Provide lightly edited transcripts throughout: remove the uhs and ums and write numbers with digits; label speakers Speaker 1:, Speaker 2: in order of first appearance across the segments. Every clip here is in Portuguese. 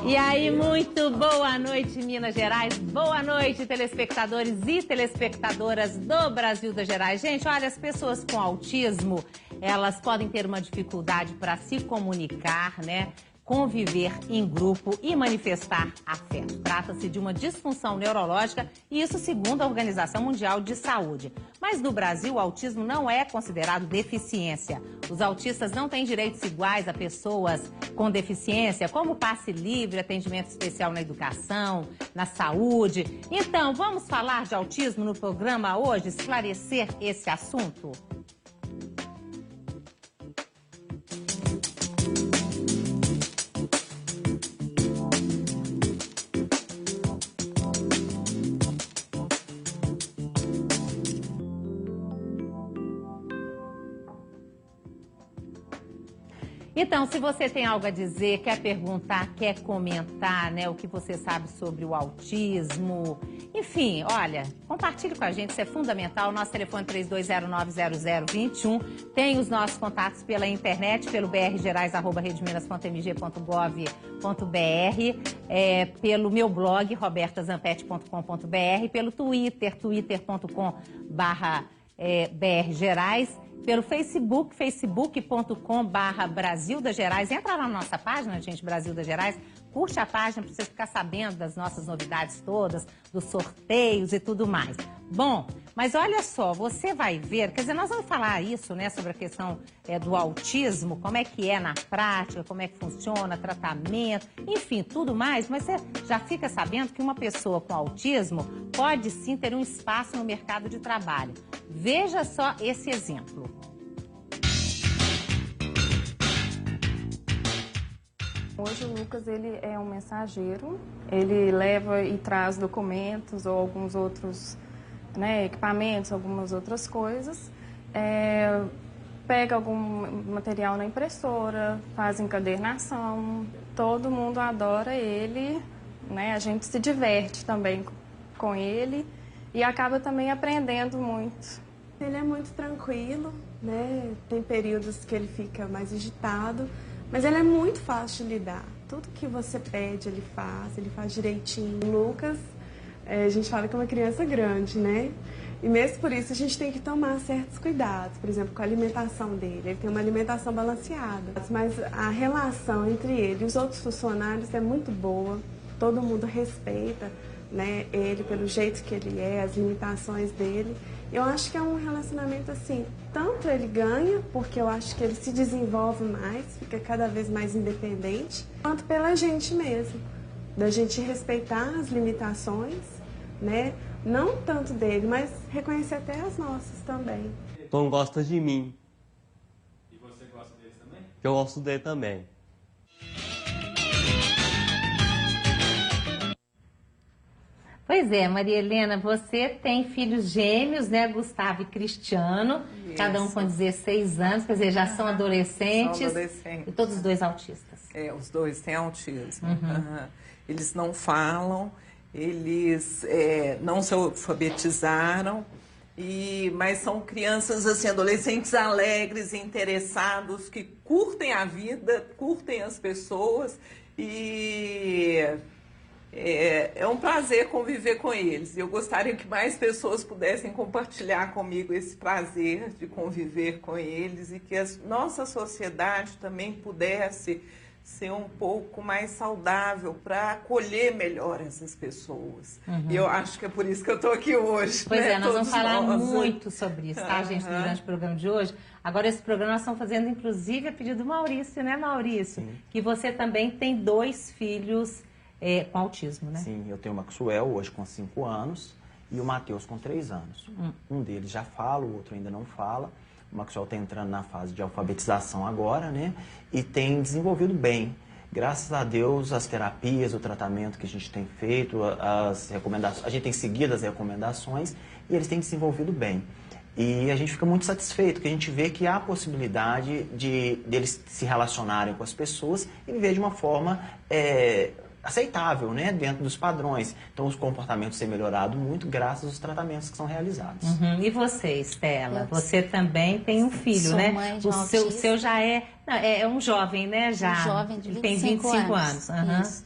Speaker 1: E aí, muito boa noite, Minas Gerais. Boa noite, telespectadores e telespectadoras do Brasil das Gerais. Gente, olha, as pessoas com autismo, elas podem ter uma dificuldade para se comunicar, né? Conviver em grupo e manifestar afeto. Trata-se de uma disfunção neurológica e isso segundo a Organização Mundial de Saúde. Mas no Brasil, o autismo não é considerado deficiência. Os autistas não têm direitos iguais a pessoas com deficiência, como passe livre, atendimento especial na educação, na saúde. Então, vamos falar de autismo no programa hoje, esclarecer esse assunto? Então, se você tem algo a dizer, quer perguntar, quer comentar, né, o que você sabe sobre o autismo, enfim, olha, compartilhe com a gente, isso é fundamental. Nosso telefone é 32090021, tem os nossos contatos pela internet, pelo brgerais@redeminas.mg.gov.br, pelo meu blog, robertazampetti.com.br, pelo Twitter, twitter.com/brgerais, pelo Facebook, facebook.com/Brasil das Gerais. Entra lá na nossa página, gente, Brasil das Gerais. Curte a página para você ficar sabendo das nossas novidades todas, dos sorteios e tudo mais. Bom, mas olha só, você vai ver, quer dizer, nós vamos falar isso, né, sobre a questão do autismo, como é que é na prática, como é que funciona, tratamento, enfim, tudo mais, mas você já fica sabendo que uma pessoa com autismo pode sim ter um espaço no mercado de trabalho. Veja só esse exemplo.
Speaker 2: Hoje o Lucas, ele é um mensageiro, ele leva e traz documentos ou alguns outros, né, equipamentos, algumas outras coisas, pega algum material na impressora, faz encadernação, todo mundo adora ele, né, a gente se diverte também com ele e acaba também aprendendo muito.
Speaker 3: Ele é muito tranquilo, né, tem períodos que ele fica mais agitado, mas ele é muito fácil de lidar. Tudo que você pede, ele faz direitinho. O Lucas, a gente fala que é uma criança grande, né? E mesmo por isso a gente tem que tomar certos cuidados. Por exemplo, com a alimentação dele. Ele tem uma alimentação balanceada. Mas a relação entre ele e os outros funcionários é muito boa. Todo mundo respeita, né, ele pelo jeito que ele é, as limitações dele. Eu acho que é um relacionamento assim, tanto ele ganha, porque eu acho que ele se desenvolve mais, fica cada vez mais independente, quanto pela gente mesmo, da gente respeitar as limitações, né? Não tanto dele, mas reconhecer até as nossas também.
Speaker 4: Tom gosta de mim.
Speaker 5: E você gosta dele também?
Speaker 4: Eu gosto dele também.
Speaker 1: Pois é, Maria Helena, você tem filhos gêmeos, né, Gustavo e Cristiano,
Speaker 6: Isso.
Speaker 1: Cada um com 16 anos, quer dizer, já são adolescentes.
Speaker 6: São adolescentes.
Speaker 1: E todos os dois autistas.
Speaker 6: Os dois têm autismo.
Speaker 1: Uhum.
Speaker 6: Eles não falam, eles não se alfabetizaram, mas são crianças, assim, adolescentes alegres, interessados, que curtem a vida, curtem as pessoas e... É um prazer conviver com eles. Eu gostaria que mais pessoas pudessem compartilhar comigo esse prazer de conviver com eles e que a nossa sociedade também pudesse ser um pouco mais saudável para acolher melhor essas pessoas.
Speaker 1: Uhum.
Speaker 6: E eu acho que é por isso que eu estou aqui hoje.
Speaker 1: Pois
Speaker 6: né?
Speaker 1: Nós vamos falar
Speaker 6: nós.
Speaker 1: muito sobre isso, tá, gente, durante o programa de hoje. Agora, esse programa nós estamos fazendo, inclusive, a pedido do Maurício, né, Maurício? Sim. Que você também tem 2 filhos... com autismo, né?
Speaker 7: Sim, eu tenho o Maxwell hoje com 5 anos e o Matheus com 3 anos. Um deles já fala, o outro ainda não fala. O Maxwell está entrando na fase de alfabetização agora, né? E tem desenvolvido bem. Graças a Deus, as terapias, o tratamento que a gente tem feito, as recomendações, a gente tem seguido as recomendações e eles têm desenvolvido bem. E a gente fica muito satisfeito, que a gente vê que há a possibilidade deles se relacionarem com as pessoas e viver de uma forma... aceitável, né, dentro dos padrões. Então, os comportamentos têm melhorado muito graças aos tratamentos que são realizados.
Speaker 1: Uhum. E você, Estela? Você também tem um filho,
Speaker 8: Sou
Speaker 1: né?
Speaker 8: Mãe de
Speaker 1: o seu já é um jovem, né? Já.
Speaker 8: Um jovem de 25
Speaker 1: Ele tem 25 anos. Uhum.
Speaker 8: Isso.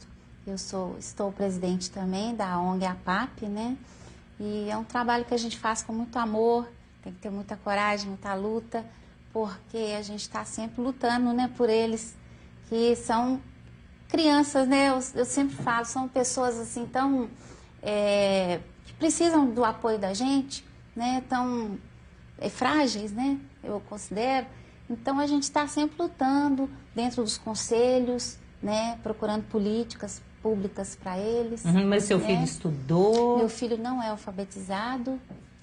Speaker 8: estou presidente também da ONG APAP, né? E é um trabalho que a gente faz com muito amor, tem que ter muita coragem, muita luta, porque a gente está sempre lutando, né, por eles, que são crianças, né? Eu sempre falo, são pessoas assim tão que precisam do apoio da gente, né? Tão frágeis, né? Eu considero. Então a gente está sempre lutando dentro dos conselhos, né? Procurando políticas públicas para eles.
Speaker 1: Mas seu filho estudou?
Speaker 8: Meu filho não é alfabetizado,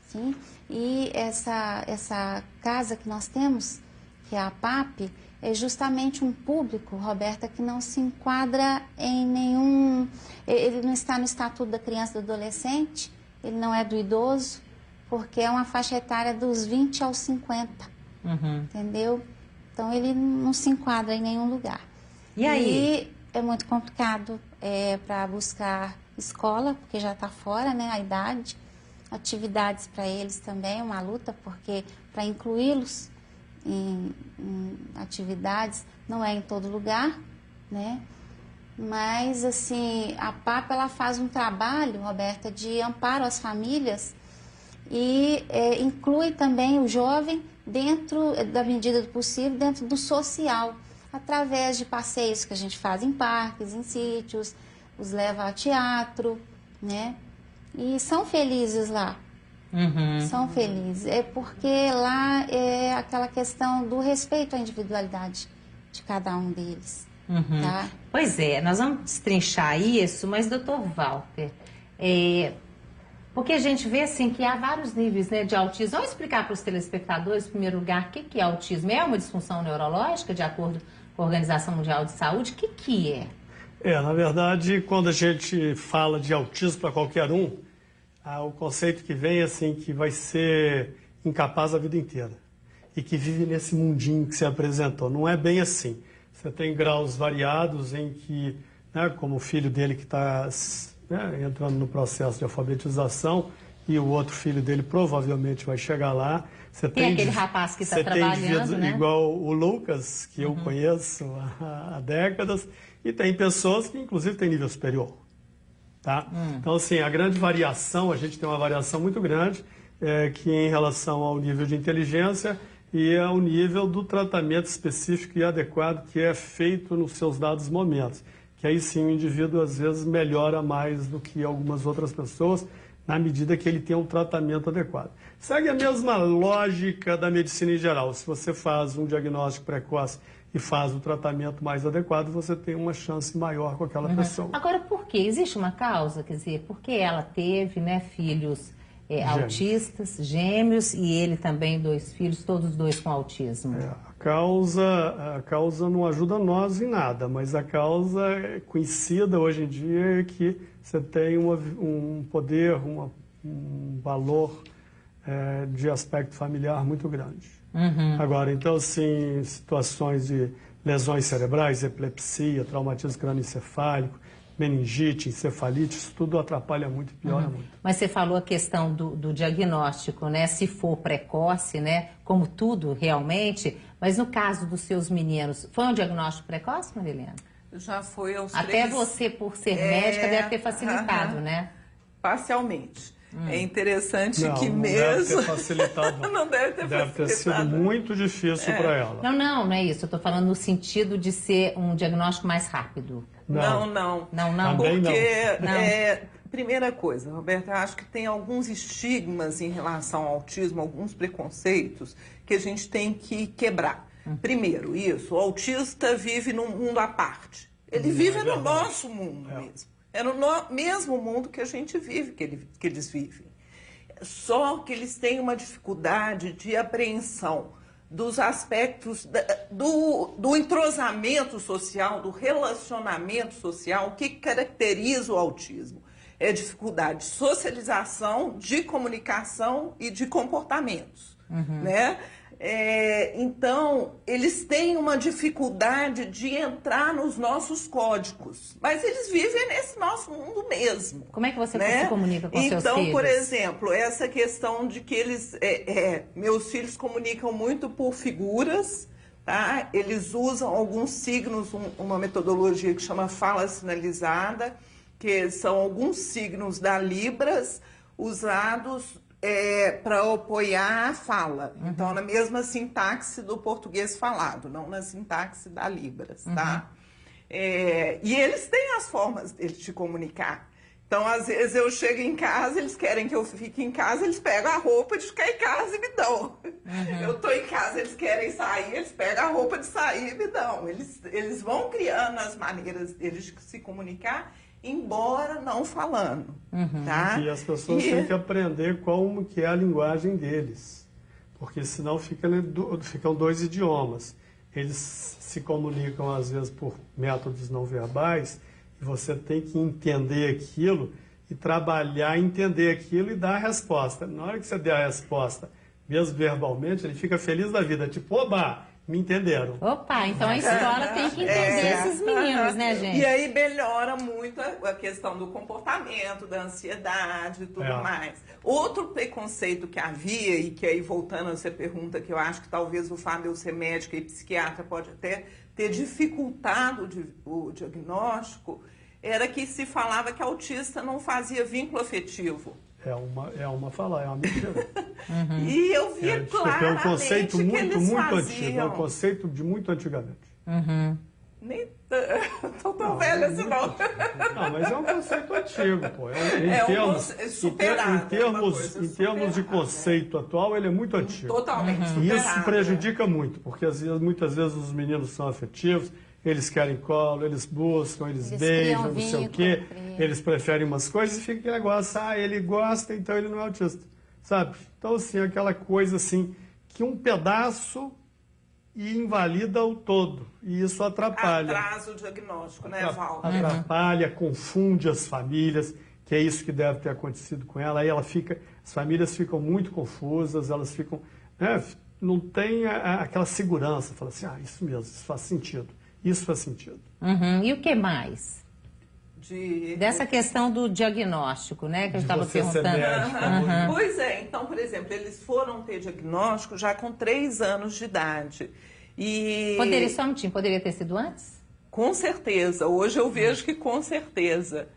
Speaker 8: sim. E essa casa que nós temos, que é a APAP, é justamente um público, Roberta, que não se enquadra em nenhum... Ele não está no Estatuto da Criança e do Adolescente, ele não é do idoso, porque é uma faixa etária dos 20 aos 50, entendeu? Então ele não se enquadra em nenhum lugar.
Speaker 1: E aí?
Speaker 8: E é muito complicado para buscar escola, porque já está fora, né, a idade. Atividades para eles também, uma luta, porque para incluí-los em atividades não é em todo lugar, né? Mas, assim, a PAP, ela faz um trabalho, Roberta, de amparo às famílias e inclui também o jovem dentro, da medida do possível, dentro do social, através de passeios que a gente faz em parques, em sítios, os leva a teatro, né? E são felizes lá. São felizes. É porque lá é aquela questão do respeito à individualidade de cada um deles. Tá?
Speaker 1: Pois é, nós vamos destrinchar isso, mas, doutor Walter, porque a gente vê assim que há vários níveis, né, de autismo. Vamos explicar para os telespectadores, em primeiro lugar, o que é autismo? É uma disfunção neurológica, de acordo com a Organização Mundial de Saúde? O que é?
Speaker 9: Na verdade, quando a gente fala de autismo para qualquer um, o conceito que vem é assim, que vai ser incapaz a vida inteira e que vive nesse mundinho que você apresentou. Não é bem assim. Você tem graus variados em que, né, como o filho dele que está entrando no processo de alfabetização e o outro filho dele provavelmente vai chegar lá. Você
Speaker 1: tem aquele rapaz que está trabalhando, né?
Speaker 9: Igual o Lucas, que eu conheço há décadas, e tem pessoas que inclusive têm nível superior. Tá? Então, assim, a grande variação, a gente tem uma variação muito grande, que em relação ao nível de inteligência e ao nível do tratamento específico e adequado que é feito nos seus dados momentos. Que aí sim o indivíduo às vezes melhora mais do que algumas outras pessoas, na medida que ele tem um tratamento adequado. Segue a mesma lógica da medicina em geral. Se você faz um diagnóstico precoce e faz o tratamento mais adequado, você tem uma chance maior com aquela pessoa.
Speaker 1: Agora, por quê? Existe uma causa? Quer dizer, porque ela teve, né, filhos autistas, gêmeos, e ele também 2 filhos, todos 2 com autismo.
Speaker 9: A causa não ajuda nós em nada, mas a causa conhecida hoje em dia é que você tem um poder, um valor de aspecto familiar muito grande. Agora, então, assim, situações de lesões cerebrais, epilepsia, traumatismo crânioencefálico, meningite, encefalite, isso tudo atrapalha muito e piora muito.
Speaker 1: Mas você falou a questão do diagnóstico, né? Se for precoce, né? Como tudo realmente, mas no caso dos seus meninos, foi um diagnóstico precoce, Marilena?
Speaker 6: Já foi aos
Speaker 1: Até
Speaker 6: 3...
Speaker 1: você, por ser médica, deve ter facilitado, né?
Speaker 6: Parcialmente. É interessante que
Speaker 9: não
Speaker 6: mesmo...
Speaker 9: deve ter facilitado.
Speaker 6: Não deve ter facilitado.
Speaker 9: Deve ter sido muito difícil para ela.
Speaker 1: Não é isso. Eu estou falando no sentido de ser um diagnóstico mais rápido.
Speaker 6: Não.
Speaker 9: Também
Speaker 6: porque,
Speaker 9: não.
Speaker 6: Primeira coisa, Roberta, eu acho que tem alguns estigmas em relação ao autismo, alguns preconceitos que a gente tem que quebrar. Primeiro, o autista vive num mundo à parte. Ele vive no nosso mundo mesmo. É no mesmo mundo que a gente vive, que eles vivem. Só que eles têm uma dificuldade de apreensão dos aspectos do entrosamento social, do relacionamento social. O que caracteriza o autismo? É dificuldade de socialização, de comunicação e de comportamentos, né? Então, eles têm uma dificuldade de entrar nos nossos códigos, mas eles vivem nesse nosso mundo mesmo.
Speaker 1: Como é que você se comunica com seus filhos?
Speaker 6: Então, por exemplo, essa questão de que eles... meus filhos comunicam muito por figuras, tá? Eles usam alguns signos, uma metodologia que chama fala sinalizada, que são alguns signos da Libras usados para apoiar a fala. Então, na mesma sintaxe do português falado, não na sintaxe da Libras, tá? E eles têm as formas deles de comunicar. Então, às vezes, eu chego em casa, eles querem que eu fique em casa, eles pegam a roupa de ficar em casa e me dão. Eu estou em casa, eles querem sair, eles pegam a roupa de sair e me dão. Eles vão criando as maneiras deles de se comunicar, embora não falando. Tá?
Speaker 9: E as pessoas têm que aprender como que é a linguagem deles, porque senão ficam dois idiomas. Eles se comunicam, às vezes, por métodos não verbais, e você tem que entender aquilo e trabalhar, entender aquilo e dar a resposta. Na hora que você der a resposta, mesmo verbalmente, ele fica feliz da vida, tipo, oba, me entenderam.
Speaker 1: Opa, então a escola tem que entender esses meninos, né, gente?
Speaker 6: E aí melhora muito a questão do comportamento, da ansiedade e tudo mais. Outro preconceito que havia, e que aí voltando a essa pergunta, que eu acho que talvez o Fábio ser médico e psiquiatra pode até ter dificultado o diagnóstico, era que se falava que autista não fazia vínculo afetivo.
Speaker 9: É uma mentira.
Speaker 6: E eu via claramente
Speaker 9: é um conceito
Speaker 6: que
Speaker 9: muito
Speaker 6: eles faziam.
Speaker 9: antigo, é um conceito de muito antigamente.
Speaker 6: Nem tão velha assim, não.
Speaker 9: Não, mas é um conceito antigo, pô. Em termos de conceito atual, ele é muito antigo.
Speaker 6: Totalmente
Speaker 9: E isso prejudica muito, porque muitas vezes os meninos são afetivos, eles querem colo, eles buscam, eles beijam, não sei o quê, eles preferem umas coisas e fica aquele negócio, ele gosta, então ele não é autista, sabe? Então, assim, aquela coisa assim, que um pedaço invalida o todo, e isso atrapalha.
Speaker 6: Atrasa o diagnóstico, né, Val?
Speaker 9: Atrapalha, confunde as famílias, que é isso que deve ter acontecido com ela, aí as famílias ficam muito confusas, elas ficam, não tem aquela segurança, fala assim, isso mesmo, isso faz sentido. Isso faz sentido.
Speaker 1: E o que mais? Dessa questão do diagnóstico, né? Que eu estava perguntando.
Speaker 6: Pois é, então, por exemplo, eles foram ter diagnóstico já com 3 anos de idade. E...
Speaker 1: Poderia ter sido antes?
Speaker 6: Com certeza. Hoje eu vejo que com certeza.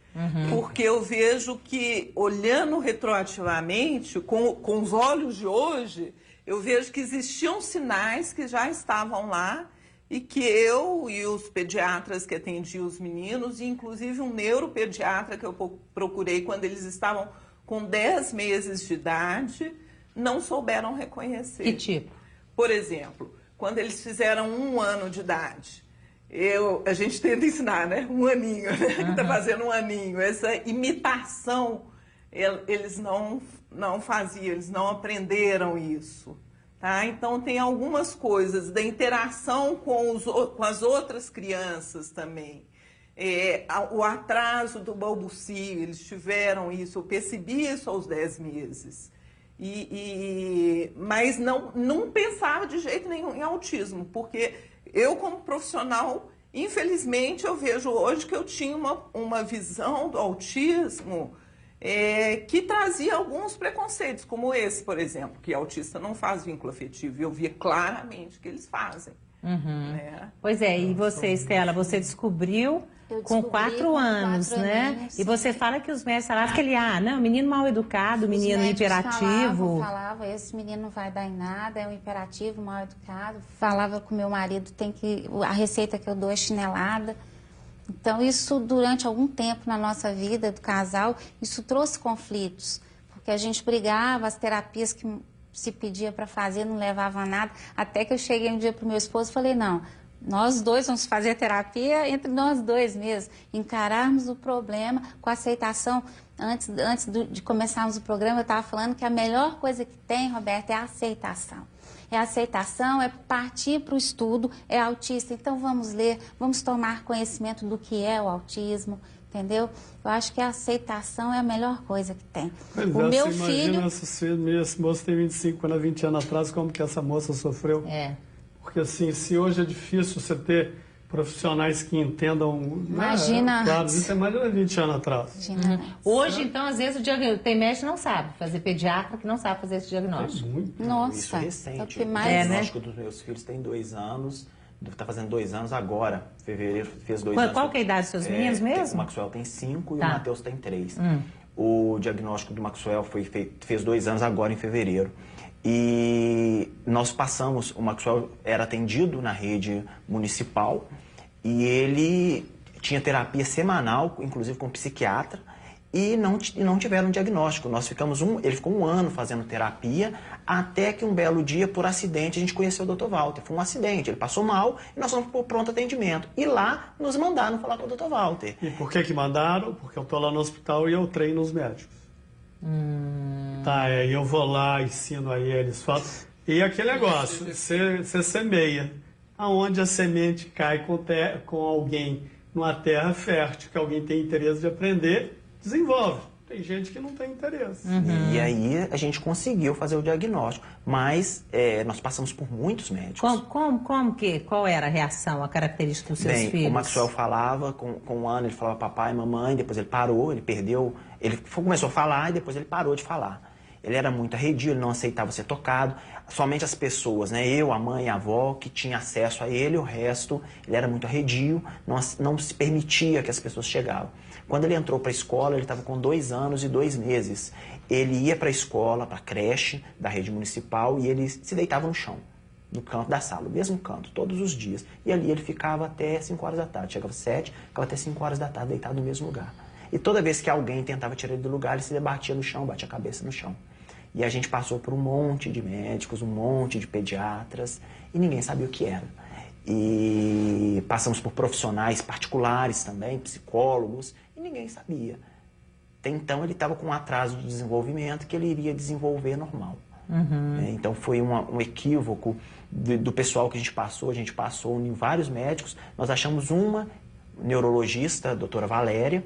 Speaker 6: Porque eu vejo que, olhando retroativamente, com os olhos de hoje, eu vejo que existiam sinais que já estavam lá, e que eu e os pediatras que atendiam os meninos, e inclusive um neuropediatra que eu procurei quando eles estavam com 10 meses de idade, não souberam reconhecer.
Speaker 1: Que tipo?
Speaker 6: Por exemplo, quando eles fizeram 1 ano de idade, a gente tenta ensinar, né? 1 aninho, né? Que está fazendo 1 aninho. Essa imitação, eles não faziam, eles não aprenderam isso. Tá? Então, tem algumas coisas da interação com as outras crianças também. O atraso do balbucio, eles tiveram isso, eu percebi isso aos 10 meses. Mas não pensava de jeito nenhum em autismo, porque eu, como profissional, infelizmente, eu vejo hoje que eu tinha uma visão do autismo que trazia alguns preconceitos, como esse, por exemplo, que autista não faz vínculo afetivo. Eu via claramente que eles fazem. Né?
Speaker 1: Pois é, e você, Estela, você descobriu com 4 anos, né? Aninhos, e você fala que os médicos falavam que ele, menino mal educado, menino hiperativo.
Speaker 8: Falava, esse menino não vai dar em nada, é um hiperativo, mal educado. Falava com meu marido, a receita que eu dou é chinelada. Então, isso durante algum tempo na nossa vida do casal, isso trouxe conflitos, porque a gente brigava, as terapias que se pedia para fazer não levavam a nada, até que eu cheguei um dia para o meu esposo e falei, não, nós dois vamos fazer terapia entre nós dois mesmo, encararmos o problema com aceitação. Antes de começarmos o programa, eu estava falando que a melhor coisa que tem, Roberta, é a aceitação. É aceitação, é partir para o estudo, é autista. Então, vamos ler, vamos tomar conhecimento do que é o autismo, entendeu? Eu acho que a aceitação é a melhor coisa que tem.
Speaker 9: O meu filho... Esse moço tem 25, quando há 20 anos atrás, como que essa moça sofreu? Porque, assim, se hoje é difícil você ter profissionais que entendam...
Speaker 8: Imagina.
Speaker 9: Claro, isso é mais de 20 anos atrás.
Speaker 1: Hoje, então, às vezes, tem médico que não sabe fazer, pediatra que não sabe fazer esse diagnóstico.
Speaker 8: Nossa,
Speaker 7: isso é recente.
Speaker 8: é o que
Speaker 7: O
Speaker 8: mais...
Speaker 7: diagnóstico dos meus filhos tem 2 anos, está fazendo 2 anos agora, fevereiro fez 2 anos.
Speaker 1: Qual que é a idade dos seus meninos mesmo?
Speaker 7: O Maxwell tem 5 e
Speaker 1: Tá.
Speaker 7: o Matheus tem 3. O diagnóstico do Maxwell fez 2 anos agora em fevereiro. E nós passamos, o Maxwell era atendido na rede municipal e ele tinha terapia semanal, inclusive com psiquiatra, e não tiveram diagnóstico. Ele ficou 1 ano fazendo terapia, até que um belo dia, por acidente, a gente conheceu o Dr. Walter. Foi um acidente, ele passou mal e nós fomos para o pronto atendimento. E lá nos mandaram falar com o Dr. Walter.
Speaker 9: E por que mandaram? Porque eu estou lá no hospital e eu treino os médicos. Tá, eu vou lá, ensino a eles, falo. E aquele negócio, você semeia. Aonde a semente cai com alguém numa terra fértil, que alguém tem interesse de aprender, desenvolve. Tem gente que não tem interesse.
Speaker 7: E aí a gente conseguiu fazer o diagnóstico, mas nós passamos por muitos médicos.
Speaker 1: Qual era a reação, a característica dos seus filhos?
Speaker 7: O Maxwell falava, com 1 ano ele falava papai, mamãe, depois ele parou, ele perdeu, ele começou a falar e depois ele parou de falar. Ele era muito arredio, ele não aceitava ser tocado. Somente as pessoas, né, eu, a mãe, a avó, que tinha acesso a ele, o resto, ele era muito arredio, não se permitia que as pessoas chegavam. Quando ele entrou para a escola, ele estava com 2 anos e 2 meses. Ele ia para a escola, para a creche da rede municipal, e ele se deitava no chão, no canto da sala, o mesmo canto, todos os dias. E ali ele ficava até 5 horas da tarde. Chegava às 7, ficava até 5 horas da tarde deitado no mesmo lugar. E toda vez que alguém tentava tirar ele do lugar, ele se debatia no chão, batia a cabeça no chão. E a gente passou por um monte de médicos, um monte de pediatras, e ninguém sabia o que era. E passamos por profissionais particulares também, psicólogos, e ninguém sabia. Até então ele estava com um atraso de desenvolvimento que ele iria desenvolver normal. Então foi um equívoco do pessoal que a gente passou em vários médicos. Nós achamos uma neurologista, a doutora Valéria,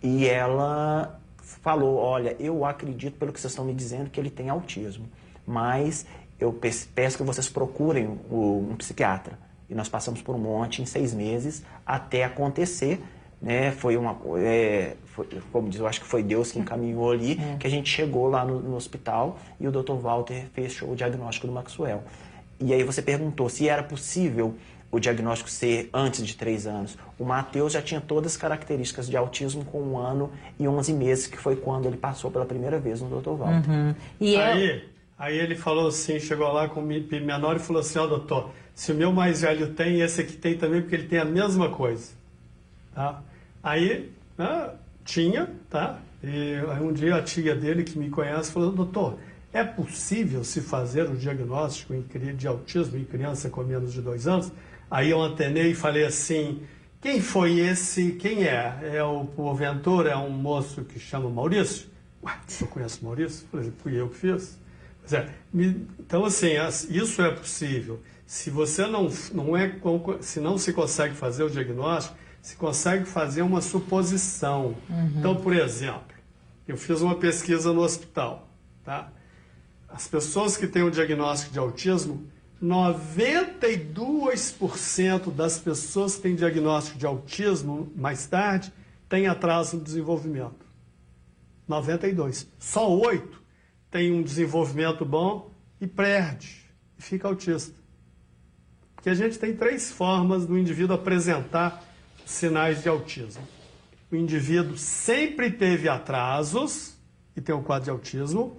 Speaker 7: e ela falou, olha, eu acredito pelo que vocês estão me dizendo que ele tem autismo, mas eu peço que vocês procurem um psiquiatra. E nós passamos por um monte em 6 meses até acontecer, né? Como diz, eu acho que foi Deus que encaminhou ali, que a gente chegou lá no hospital e o Dr. Walter fechou o diagnóstico do Maxwell. E aí você perguntou se era possível o diagnóstico ser antes de 3 anos. O Matheus já tinha todas as características de autismo com 1 ano e 11 meses, que foi quando ele passou pela primeira vez no Dr. Walter.
Speaker 9: Aí ele falou assim, chegou lá com o menor e falou assim, ó, doutor, se o meu mais velho tem, esse aqui tem também, porque ele tem a mesma coisa. Tá? Aí, tinha, tá? E aí um dia a tia dele, que me conhece, falou, doutor, é possível se fazer o diagnóstico de autismo em criança com menos de 2 anos? Aí eu antenei e falei assim, quem foi esse? Quem é? Porventura é um moço que chama Maurício? Ué, eu conheço o Maurício? Falei, fui eu que fiz. Então, assim, isso é possível. Se você se não se consegue fazer o diagnóstico, se consegue fazer uma suposição. Então, por exemplo, eu fiz uma pesquisa no hospital, tá? As pessoas que têm o diagnóstico de autismo, 92% das pessoas que têm diagnóstico de autismo mais tarde têm atraso no desenvolvimento. 92%. Só 8% têm um desenvolvimento bom e perde, e fica autista. Porque a gente tem 3 formas do indivíduo apresentar sinais de autismo. O indivíduo sempre teve atrasos e tem um quadro de autismo.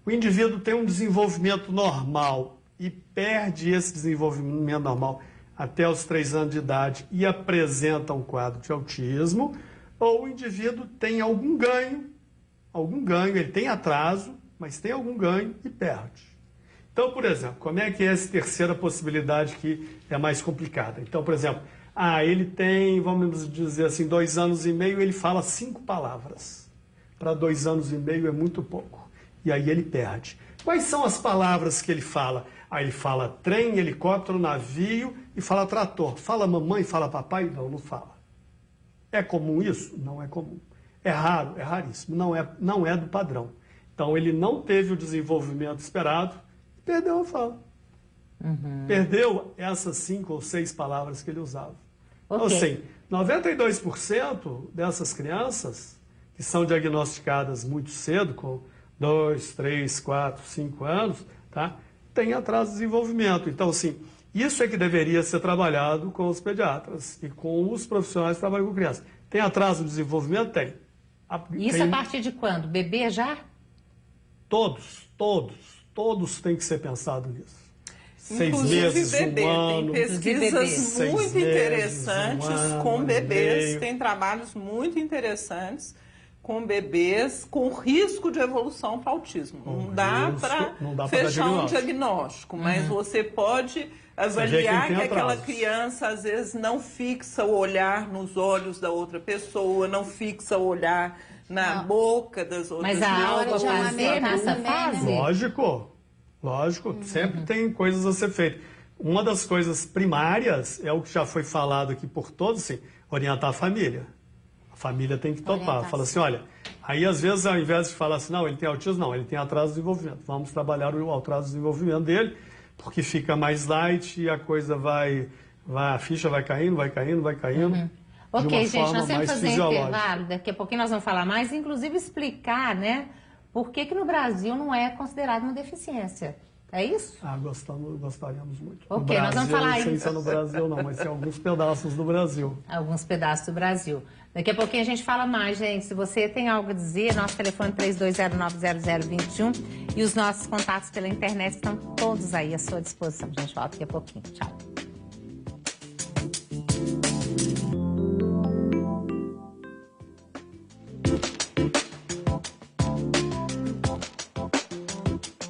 Speaker 9: O indivíduo tem um desenvolvimento normal e perde esse desenvolvimento normal até os 3 anos de idade e apresenta um quadro de autismo. Ou o indivíduo tem algum ganho, ele tem atraso, mas tem algum ganho e perde. Então, por exemplo, como é que é essa terceira possibilidade que é mais complicada? Então, por exemplo, ele tem, vamos dizer assim, 2 anos e meio, ele fala 5 palavras. Para 2 anos e meio é muito pouco. E aí ele perde. Quais são as palavras que ele fala? Aí ele fala trem, helicóptero, navio e fala trator. Fala mamãe, fala papai? Não fala. É comum isso? Não é comum. É raro, é raríssimo. Não é do padrão. Então ele não teve o desenvolvimento esperado e perdeu a fala. Perdeu essas 5 ou 6 palavras que ele usava. Então, assim, 92% dessas crianças que são diagnosticadas muito cedo, com 2, 3, 4, 5 anos, tá? Tem atraso de desenvolvimento. Então, assim, isso é que deveria ser trabalhado com os pediatras e com os profissionais que trabalham com crianças. Tem atraso de desenvolvimento? Tem.
Speaker 1: Isso a partir de quando? Bebê já?
Speaker 9: Todos têm que ser pensado nisso. 6
Speaker 6: Inclusive
Speaker 9: meses,
Speaker 6: bebê,
Speaker 9: um ano.
Speaker 6: tem pesquisas
Speaker 9: 6
Speaker 6: muito
Speaker 9: meses,
Speaker 6: interessantes
Speaker 9: um ano,
Speaker 6: com
Speaker 9: ano e
Speaker 6: bebês,
Speaker 9: meio.
Speaker 6: tem trabalhos muito interessantes com bebês com risco de evolução para autismo. Não dá para fechar um diagnóstico, mas você pode avaliar que aquela criança às vezes não fixa o olhar nos olhos da outra pessoa, não fixa o olhar na boca das outras pessoas.
Speaker 1: Mas a hora de fazer nessa fase?
Speaker 9: Lógico, sempre tem coisas a ser feitas. Uma das coisas primárias é o que já foi falado aqui por todos, assim, orientar a família. A família tem que topar. Fala assim, olha, aí às vezes ao invés de falar assim, não, ele tem autismo, não, ele tem atraso de desenvolvimento. Vamos trabalhar o atraso de desenvolvimento dele, porque fica mais light e a coisa a ficha vai caindo.
Speaker 1: Ok, gente, nós temos que fazer intervalo, daqui a pouquinho nós vamos falar mais, inclusive explicar, né, por que no Brasil não é considerado uma deficiência. É isso?
Speaker 9: Gostaríamos muito.
Speaker 1: Ok, nós vamos falar
Speaker 9: isso. Não sei se é no Brasil não, mas tem alguns pedaços do Brasil.
Speaker 1: Alguns pedaços do Brasil. Daqui a pouquinho a gente fala mais, gente. Se você tem algo a dizer, nosso telefone 32090021 e os nossos contatos pela internet estão todos aí à sua disposição. A gente volta daqui a pouquinho. Tchau.